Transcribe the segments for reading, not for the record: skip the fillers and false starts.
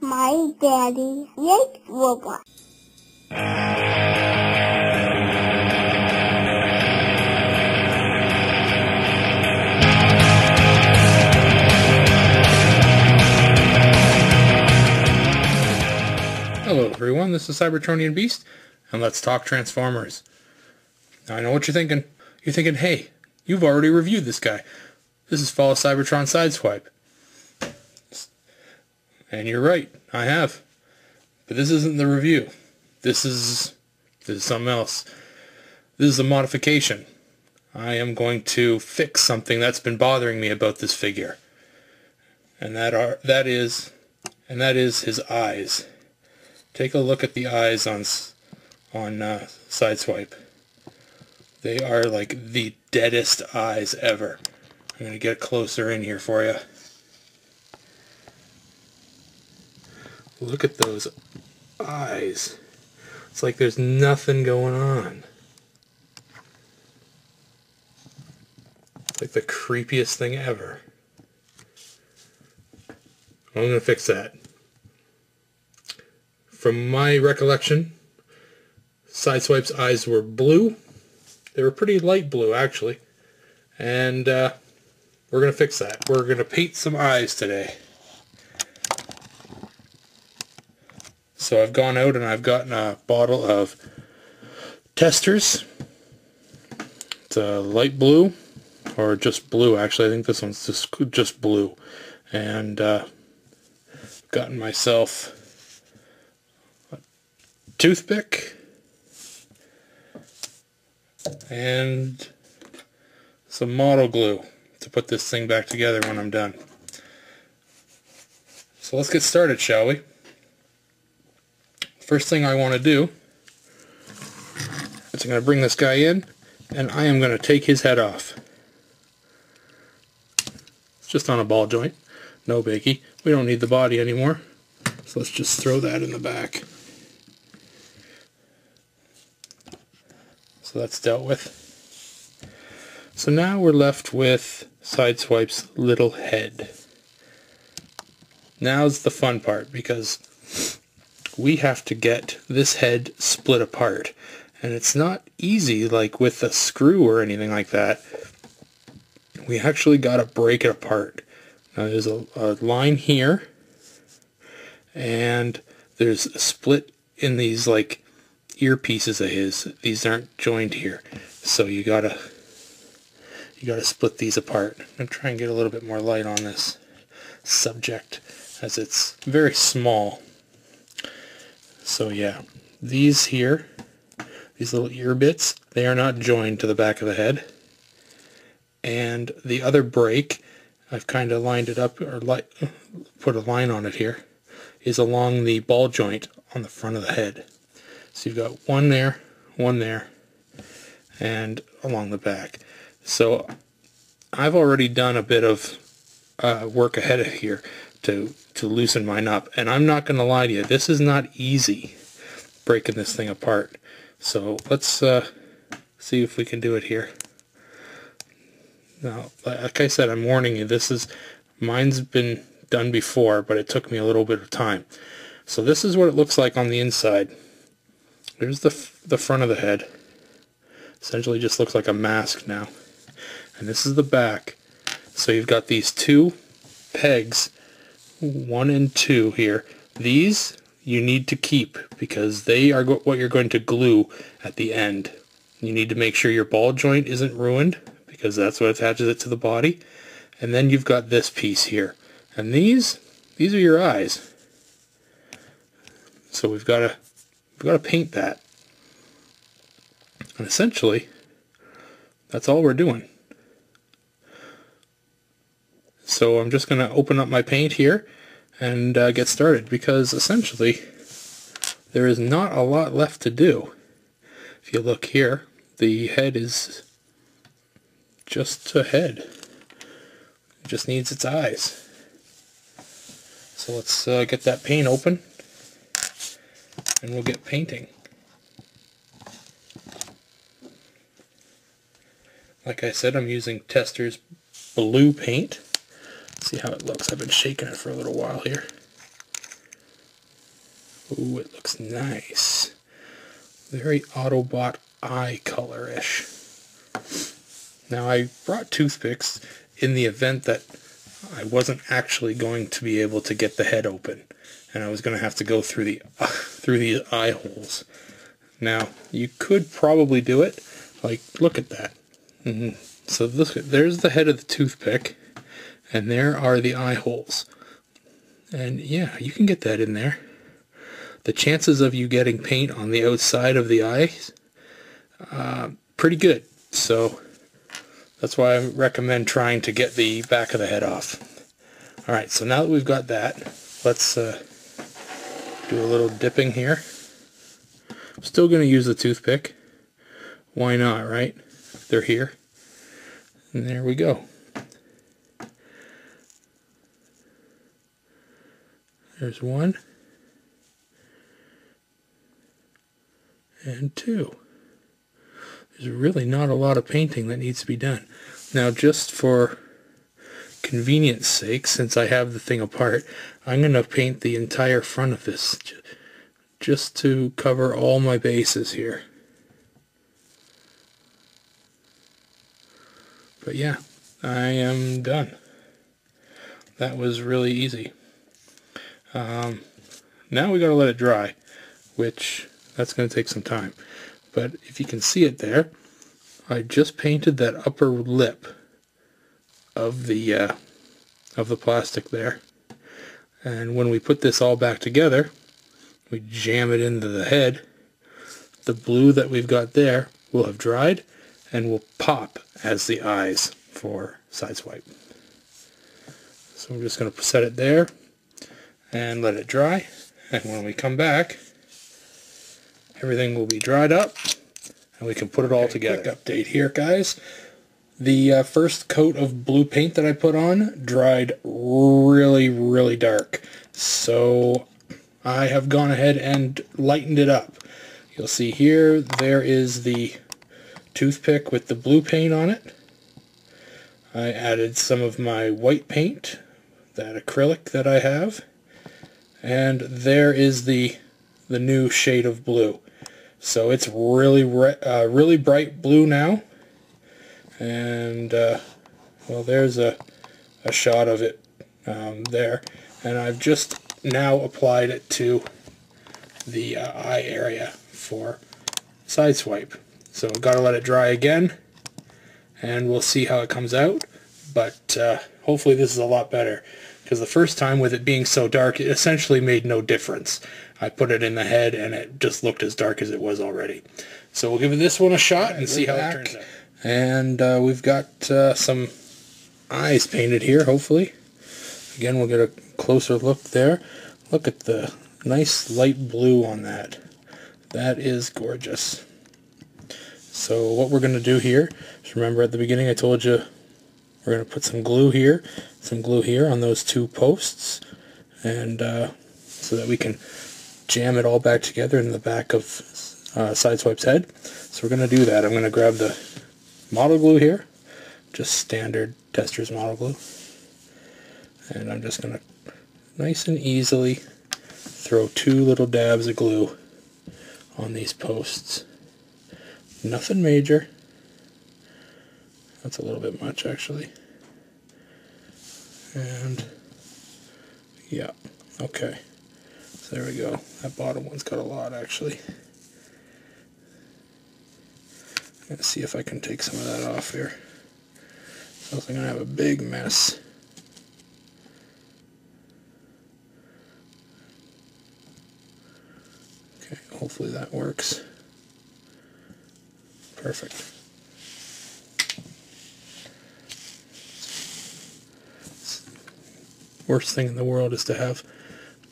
My daddy likes robots. Hello everyone, this is Cybertronian Beast, and let's talk Transformers. Now I know what you're thinking. You're thinking, hey, you've already reviewed this guy. This is FOC Sideswipe. And you're right, I have. But this isn't the review. This is something else. This is a modification. I am going to fix something that's been bothering me about this figure. And that is his eyes. Take a look at the eyes on Sideswipe. They are like the deadest eyes ever. I'm going to get closer in here for you. Look at those eyes. It's like there's nothing going on. It's like the creepiest thing ever. I'm going to fix that. From my recollection, Sideswipe's eyes were blue. They were pretty light blue, actually. And we're going to fix that. We're going to paint some eyes today. So I've gone out and I've gotten a bottle of testers. It's a light blue, or just blue, actually. I think this one's just blue. And gotten myself a toothpick and some model glue to put this thing back together when I'm done. So let's get started, shall we? First thing I want to do is I'm going to bring this guy in and I am going to take his head off. It's just on a ball joint, no biggie. We don't need the body anymore, so let's just throw that in the back. So that's dealt with. So now we're left with Sideswipe's little head. Now's the fun part, because we have to get this head split apart. And it's not easy like with a screw or anything like that. We actually got to break it apart. Now there's a line here, and there's a split in these like earpieces of his. These aren't joined here, so you gotta split these apart. I'm gonna try and get a little bit more light on this subject, as it's very small. So yeah, these here, these little ear bits, they are not joined to the back of the head. And the other break, I've kind of lined it up, or put a line on it here, is along the ball joint on the front of the head. So you've got one there, and along the back. So I've already done a bit of work ahead of here to loosen mine up. And I'm not going to lie to you, this is not easy, breaking this thing apart. So let's see if we can do it here. Now, like I said, I'm warning you, mine's been done before, but it took me a little bit of time. So this is what it looks like on the inside. There's the front of the head. Essentially just looks like a mask now. And this is the back. So you've got these two pegs, 1 and 2 here. These you need to keep, because they are what you're going to glue at the end. You need to make sure your ball joint isn't ruined, because that's what attaches it to the body. And then you've got this piece here. And these are your eyes. So we've got to paint that. And essentially, that's all we're doing. So I'm just going to open up my paint here and get started, because essentially there is not a lot left to do. If you look here, the head is just a head. It just needs its eyes. So let's get that paint open and we'll get painting. Like I said, I'm using Tester's blue paint. See how it looks. I've been shaking it for a little while here. Ooh, it looks nice. Very Autobot eye color-ish. Now I brought toothpicks in the event that I wasn't actually going to be able to get the head open, and I was going to have to go through the eye holes. Now you could probably do it. Like, look at that. So there's the head of the toothpick, and there are the eye holes. And yeah, you can get that in there. The chances of you getting paint on the outside of the eyes, pretty good. So that's why I recommend trying to get the back of the head off. Alright, so now that we've got that, let's do a little dipping here. I'm still going to use the toothpick. Why not, right? They're here. And there we go. There's one. And two. There's really not a lot of painting that needs to be done. Now, just for convenience sake, since I have the thing apart, I'm going to paint the entire front of this just to cover all my bases here. But yeah, I am done. That was really easy. Now we got to let it dry, which that's going to take some time. But if you can see it there, I just painted that upper lip of the plastic there. And when we put this all back together, we jam it into the head. The blue that we've got there will have dried and will pop as the eyes for Sideswipe. So I'm just going to set it there and let it dry. And when we come back, everything will be dried up and we can put it all together. Quick update here, guys. The first coat of blue paint that I put on dried really dark. So I have gone ahead and lightened it up. You'll see here, there is the toothpick with the blue paint on it. I added some of my white paint, that acrylic that I have. And there is the new shade of blue. So it's really bright blue now. And well, there's a shot of it there. And I've just now applied it to the eye area for Sideswipe. So I've got to let it dry again, and we'll see how it comes out. But hopefully this is a lot better, because the first time with it being so dark, it essentially made no difference. I put it in the head and it just looked as dark as it was already. So we'll give this one a shot and see how it turns out. And we've got some eyes painted here, hopefully. Again, we'll get a closer look there. Look at the nice light blue on that. That is gorgeous. So what we're going to do here is, remember at the beginning I told you we're going to put some glue here on those two posts, and so that we can jam it all back together in the back of Sideswipe's head. So we're going to do that. I'm going to grab the model glue here, just standard Tester's model glue, and I'm just going to nice and easily throw two little dabs of glue on these posts. Nothing major. That's a little bit much, actually. And yeah, okay. So there we go. That bottom one's got a lot, actually. Let's see if I can take some of that off here. Else I'm going to have a big mess. Okay, hopefully that works. Perfect. Worst thing in the world is to have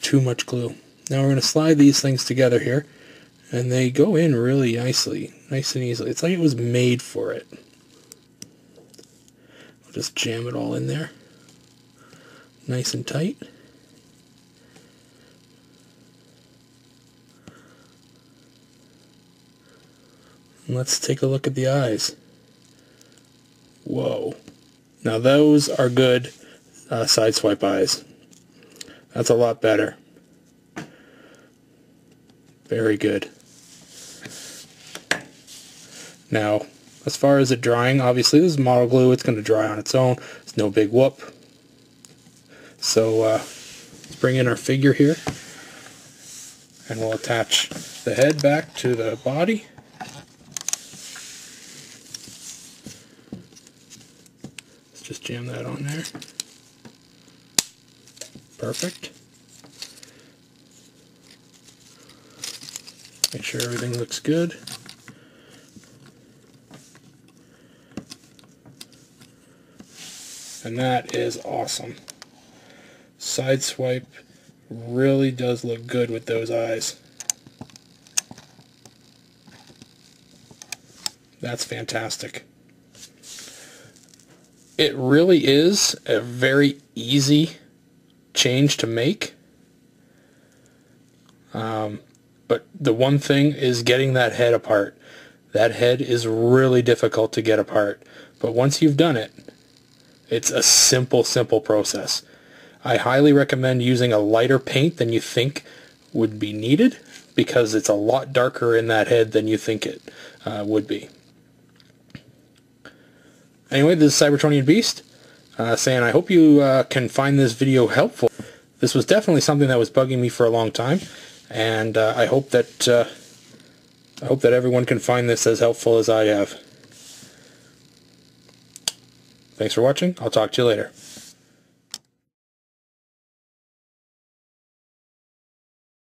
too much glue. Now we're going to slide these things together here, and they go in really nicely, nice and easily. It's like it was made for it. We'll just jam it all in there, nice and tight. And let's take a look at the eyes. Whoa. Now those are good Sideswipe eyes. That's a lot better. Very good. Now, as far as it drying, obviously this is model glue. It's going to dry on its own. It's no big whoop. So let's bring in our figure here, and we'll attach the head back to the body. Let's just jam that on there. Perfect. Make sure everything looks good. And that is awesome. Sideswipe really does look good with those eyes. That's fantastic. It really is a very easy change to make. But the one thing is getting that head apart. That head is really difficult to get apart. But once you've done it, it's a simple process. I highly recommend using a lighter paint than you think would be needed, because it's a lot darker in that head than you think it would be. Anyway, this is Cybertronian Beast saying I hope you can find this video helpful. This was definitely something that was bugging me for a long time, and I hope that everyone can find this as helpful as I have. Thanks for watching. I'll talk to you later.